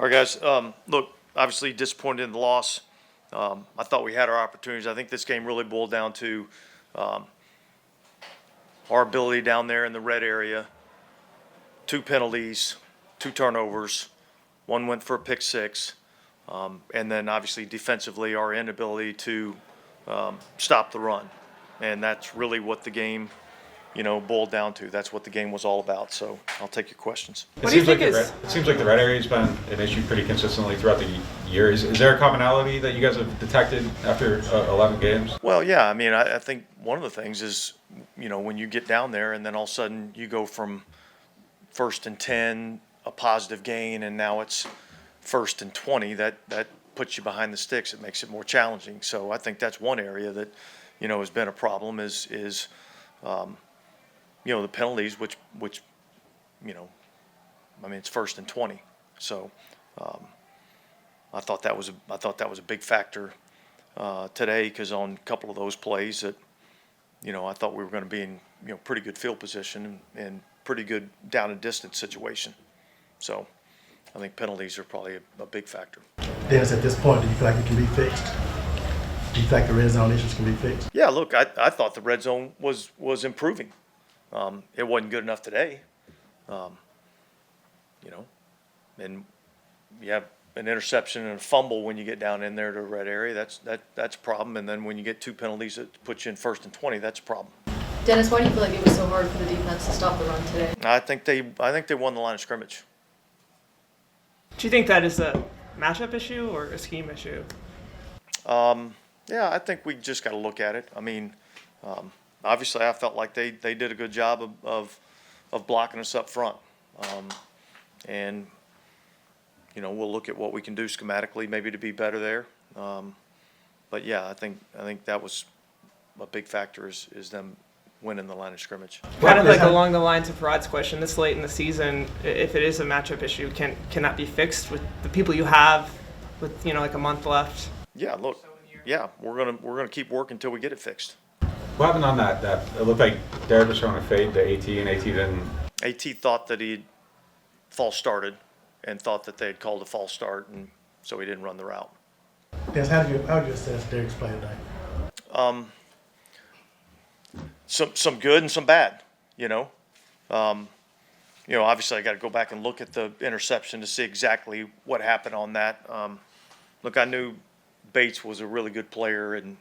All right, guys. Look, obviously disappointed in the loss. I thought we had our opportunities. I think this game really boiled down to our ability down there in the red area. 2 penalties, 2 turnovers. One went for a pick six. And then obviously defensively, our inability to stop the run. And that's really what the game, boiled down to. That's what the game was all about. So I'll take your questions. It seems like the red area has been an issue pretty consistently throughout the year. Is there a commonality that you guys have detected after 11 games? Well, yeah. I mean, I think one of the things is, when you get down there and then all of a sudden you go from 1st and 10, a positive gain, and now it's 1st and 20, that puts you behind the sticks. It makes it more challenging. So I think that's one area that, has been a problem is the penalties, which it's 1st and 20. So I thought that was a big factor today, because on a couple of those plays that, I thought we were going to be in pretty good field position and pretty good down and distance situation. So I think penalties are probably a big factor. Dennis, at this point, do you feel like it can be fixed? Do you feel like the red zone issues can be fixed? Yeah, look, I thought the red zone was improving. It wasn't good enough today. And you have an interception and a fumble when you get down in there to a red area. That's a problem. And then when you get 2 penalties that put you in 1st and 20, that's a problem. Dennis, why do you feel like it was so hard for the defense to stop the run today? I think they won the line of scrimmage. Do you think that is a matchup issue or a scheme issue? Yeah, I think we just got to look at it. I mean, obviously, I felt like they did a good job of blocking us up front, and we'll look at what we can do schematically, maybe to be better there. But yeah, I think that was a big factor is them winning the line of scrimmage. Kind of like along the lines of Rod's question, this late in the season, if it is a matchup issue, can that be fixed with the people you have, with like a month left? Yeah, look, yeah, we're gonna keep working until we get it fixed. What happened on that? It looked like Derek was throwing a fade to AT, and AT didn't. AT thought that he'd false started, and thought that they had called a false start, and so he didn't run the route. Dennis, how would you assess Derek's play today? Some good and some bad, obviously I got to go back and look at the interception to see exactly what happened on that. Look, I knew Bates was a really good player, and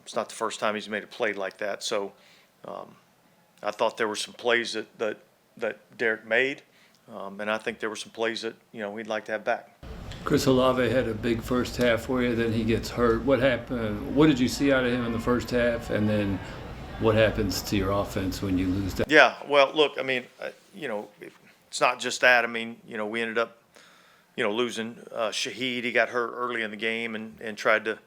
it's not the first time he's made a play like that. So I thought there were some plays that Derek made, and I think there were some plays that we'd like to have back. Chris Olave had a big first half for you, then he gets hurt. What happened? What did you see out of him in the first half, and then what happens to your offense when you lose that? Yeah, well, look, I mean, it's not just that. I mean, we ended up, losing Shaheed. He got hurt early in the game and tried to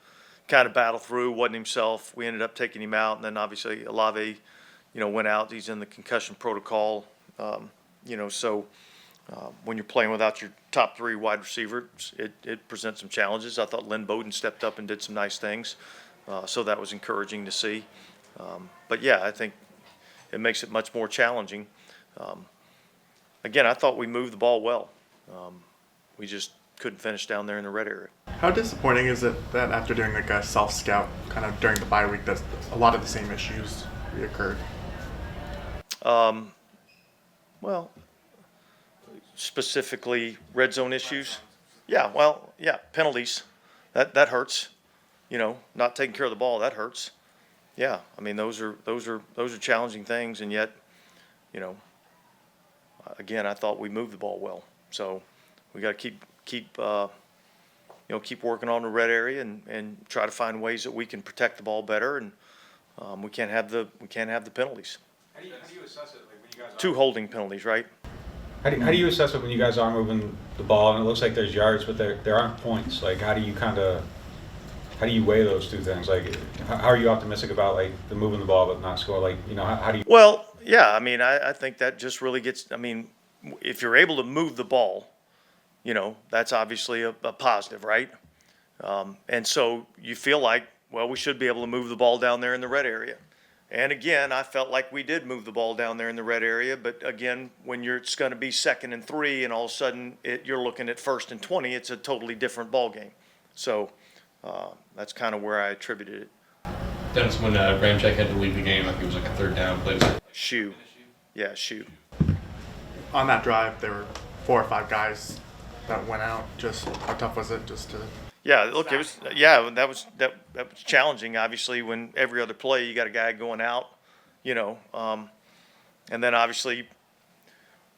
kind of battle through, wasn't himself. We ended up taking him out, and then obviously Olave, went out. He's in the concussion protocol, so when you're playing without your top 3 wide receivers, it presents some challenges. I thought Lynn Bowden stepped up and did some nice things, so that was encouraging to see. But yeah, I think it makes it much more challenging. Again, I thought we moved the ball well. We just couldn't finish down there in the red area. How disappointing is it that after doing like a self-scout kind of during the bye week, that a lot of the same issues reoccurred? Well, specifically red zone issues. Yeah, well, yeah, penalties. That hurts. Not taking care of the ball, that hurts. Yeah, I mean those are challenging things, and yet, again, I thought we moved the ball well. So we got to keep working on the red area and try to find ways that we can protect the ball better, and we can't have the penalties. How do you assess it? Like when you guys 2 holding penalties, right? How do you assess it when you guys are moving the ball and it looks like there's yards, but there aren't points? Like how do you weigh those 2 things? Like how are you optimistic about like the moving the ball but not score? Like how do you? Well, yeah, I mean I think that just really gets. I mean, if you're able to move the ball, that's obviously a positive, right? And so you feel like, well, we should be able to move the ball down there in the red area. And again, I felt like we did move the ball down there in the red area. But again, when it's going to be 2nd and 3 and all of a sudden you're looking at 1st and 20, it's a totally different ball game. So that's kind of where I attributed it. Dennis, when Ramczyk had to leave the game, I think it was like a 3rd down play. Shoe. Yeah, shoe. On that drive, there were 4 or 5 guys that went out. Just how tough was it just to? Yeah, look, that was challenging. Obviously, when every other play you got a guy going out, and then obviously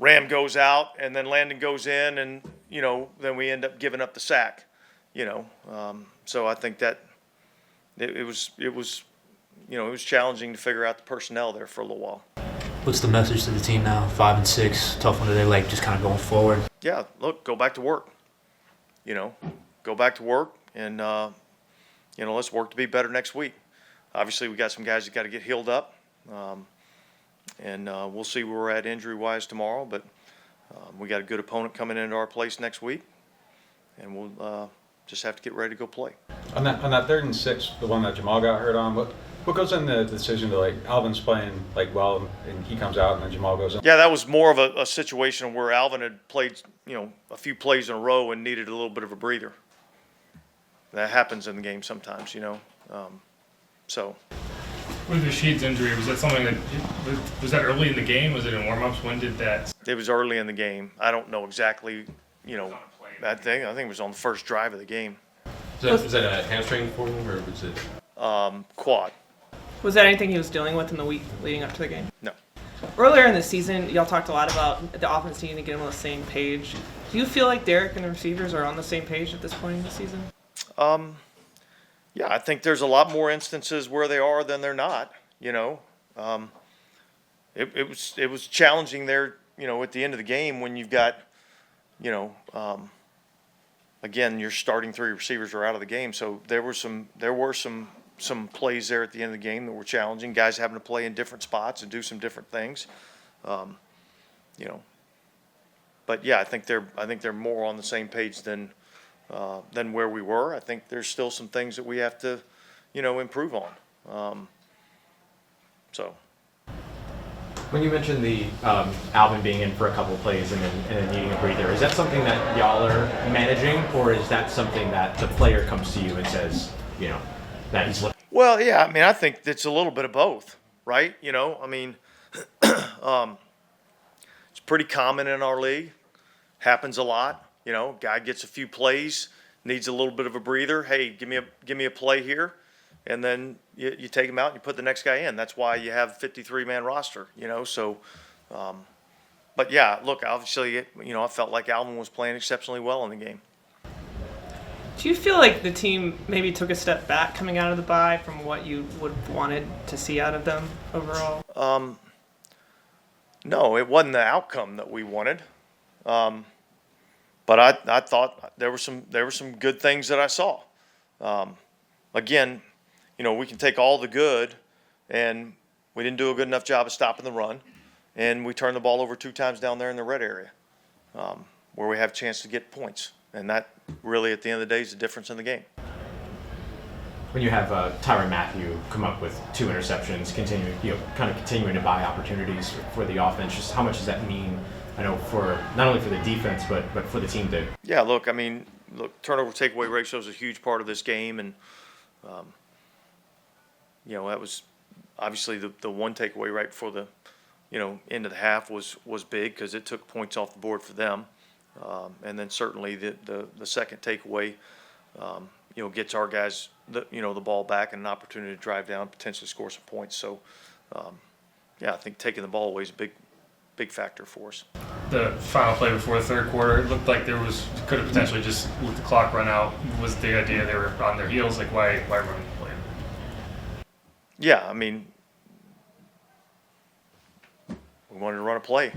Ram goes out, and then Landon goes in, and then we end up giving up the sack. So I think that it was challenging to figure out the personnel there for a little while. What's the message to the team now? 5 and 6, tough one today. Like just kind of going forward. Yeah, look, go back to work. Go back to work, and let's work to be better next week. Obviously, we got some guys that got to get healed up, and we'll see where we're at injury-wise tomorrow. But we got a good opponent coming into our place next week, and we'll just have to get ready to go play. On that 3rd and 6, the one that Jamal got hurt on, what goes in the decision to, like, Alvin's playing well, and he comes out, and then Jamal goes in? Yeah, that was more of a situation where Alvin had played a few plays in a row and needed a little bit of a breather. That happens in the game sometimes, so. With Rashid's injury, was that something that was that early in the game? Was it in warm-ups? When did that? It was early in the game. I don't know exactly, I think it was on the first drive of the game. Was that a hamstring for him, or was it? Quad. Was that anything he was dealing with in the week leading up to the game? No. Earlier in the season, y'all talked a lot about the offense needing to get on the same page. Do you feel like Derek and the receivers are on the same page at this point in the season? Yeah, I think there's a lot more instances where they are than they're not. It was challenging there. At the end of the game when you've got, again, your starting 3 receivers are out of the game. So there were some plays there at the end of the game that were challenging. Guys having to play in different spots and do some different things. But yeah, I think they're more on the same page than where we were. I think there's still some things that we have to, improve on. So. When you mentioned the Alvin being in for a couple of plays and then needing a breather, is that something that y'all are managing, or is that something that the player comes to you and says, that he's looking? Well, yeah, I think it's a little bit of both, right? It's pretty common in our league. Happens a lot. Guy gets a few plays, needs a little bit of a breather. Hey, give me a play here, and then you take him out and you put the next guy in. That's why you have a 53-man roster. So. But yeah, look, obviously, I felt like Alvin was playing exceptionally well in the game. Do you feel like the team maybe took a step back coming out of the bye from what you would have wanted to see out of them overall? No, it wasn't the outcome that we wanted. But I thought there were some good things that I saw. Again, we can take all the good, and we didn't do a good enough job of stopping the run, and we turned the ball over 2 times down there in the red area, where we have a chance to get points, and that really, at the end of the day, is the difference in the game. When you have Tyrann Mathieu come up with 2 interceptions, continuing to buy opportunities for the offense, just how much does that mean? I know for not only for the defense, but for the team too. Yeah, look, turnover takeaway ratio is a huge part of this game, and that was obviously the one takeaway right before the end of the half was big because it took points off the board for them, and then certainly the second takeaway gets our guys the ball back and an opportunity to drive down, potentially score some points. So I think taking the ball away is a big factor for us. The final play before the third quarter, it looked like could have potentially just let the clock run out. Was the idea they were on their heels? Like, why run the play? Yeah, we wanted to run a play.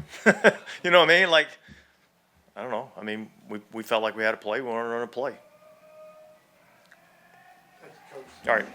You know what I mean? Like, I don't know. We felt like we had a play. We wanted to run a play. All right.